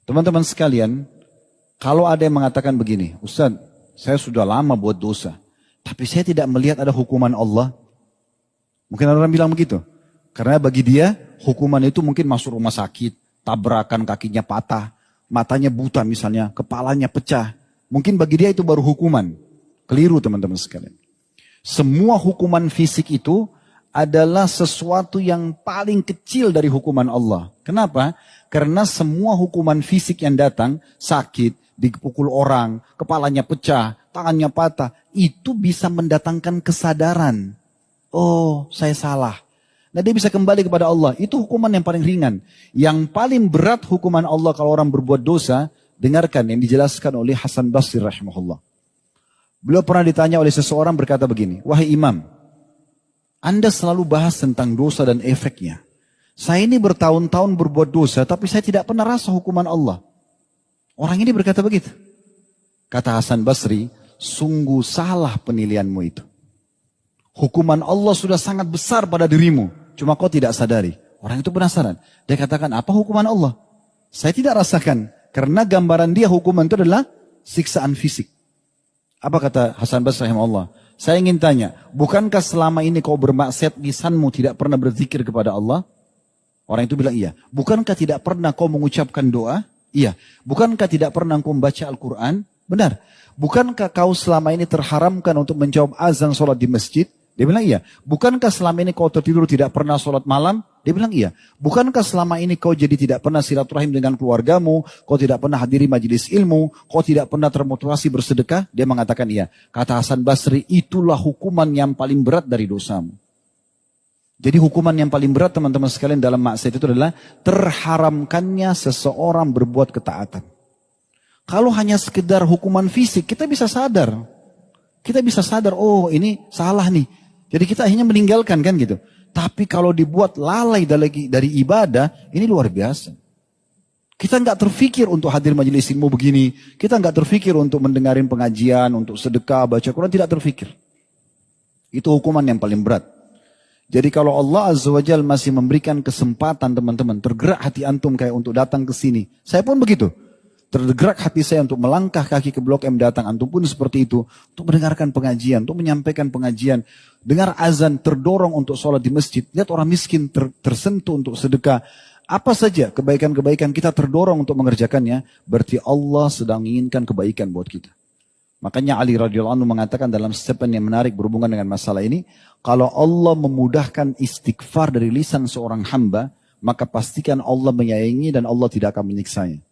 Teman-teman sekalian, kalau ada yang mengatakan begini, Ustaz, saya sudah lama buat dosa, tapi saya tidak melihat ada hukuman Allah. Mungkin ada orang bilang begitu. Karena bagi dia, hukuman itu mungkin masuk rumah sakit, tabrakan kakinya patah, matanya buta misalnya, kepalanya pecah. Mungkin bagi dia itu baru hukuman. Keliru teman-teman sekalian. Semua hukuman fisik itu adalah sesuatu yang paling kecil dari hukuman Allah. Kenapa? Karena semua hukuman fisik yang datang, sakit, dipukul orang, kepalanya pecah, tangannya patah, itu bisa mendatangkan kesadaran. Oh, saya salah. Nah, dia bisa kembali kepada Allah. Itu hukuman yang paling ringan. Yang paling berat hukuman Allah kalau orang berbuat dosa, dengarkan yang dijelaskan oleh Hasan Basri rahimahullah. Beliau pernah ditanya oleh seseorang berkata begini, wahai imam, Anda selalu bahas tentang dosa dan efeknya. Saya ini bertahun-tahun berbuat dosa, tapi saya tidak pernah rasa hukuman Allah. Orang ini berkata begitu. Kata Hasan Basri, sungguh salah penilaianmu itu. Hukuman Allah sudah sangat besar pada dirimu, cuma kau tidak sadari. Orang itu penasaran. Dia katakan, apa hukuman Allah? Saya tidak rasakan, karena gambaran dia hukuman itu adalah siksaan fisik. Apa kata Hasan Basri rahimahullah? Saya ingin tanya, bukankah selama ini kau bermaksiat, lisanmu tidak pernah berzikir kepada Allah? Orang itu bilang iya. Bukankah tidak pernah kau mengucapkan doa? Iya. Bukankah tidak pernah kau membaca Al-Quran? Benar. Bukankah kau selama ini terharamkan untuk menjawab azan sholat di masjid? Dia bilang iya. Bukankah selama ini kau tertidur tidak pernah sholat malam? Dia bilang iya. Bukankah selama ini kau jadi tidak pernah silaturahim dengan keluargamu? Kau tidak pernah hadiri majelis ilmu? Kau tidak pernah termotivasi bersedekah? Dia mengatakan iya. Kata Hasan Basri, itulah hukuman yang paling berat dari dosamu. Jadi hukuman yang paling berat teman-teman sekalian dalam maksiat itu adalah terharamkannya seseorang berbuat ketaatan. Kalau hanya sekedar hukuman fisik, kita bisa sadar. Kita bisa sadar, oh ini salah nih. Jadi kita akhirnya meninggalkan kan gitu. Tapi kalau dibuat lalai dari ibadah, ini luar biasa. Kita nggak terfikir untuk hadir majelis ilmu begini. Kita nggak terfikir untuk mendengarin pengajian, untuk sedekah, baca Quran, tidak terfikir. Itu hukuman yang paling berat. Jadi kalau Allah Azza wa Jalla masih memberikan kesempatan teman-teman, tergerak hati antum kayak untuk datang ke sini. Saya pun begitu. Tergerak hati saya untuk melangkah kaki ke Blok M datang. Antum pun seperti itu. Untuk mendengarkan pengajian, untuk menyampaikan pengajian. Dengar azan, terdorong untuk sholat di masjid. Lihat orang miskin tersentuh untuk sedekah. Apa saja kebaikan-kebaikan kita terdorong untuk mengerjakannya. Berarti Allah sedang menginginkan kebaikan buat kita. Makanya Ali radhiyallahu anhu mengatakan dalam statement yang menarik berhubungan dengan masalah ini, kalau Allah memudahkan istighfar dari lisan seorang hamba, maka pastikan Allah menyayangi dan Allah tidak akan menyiksanya.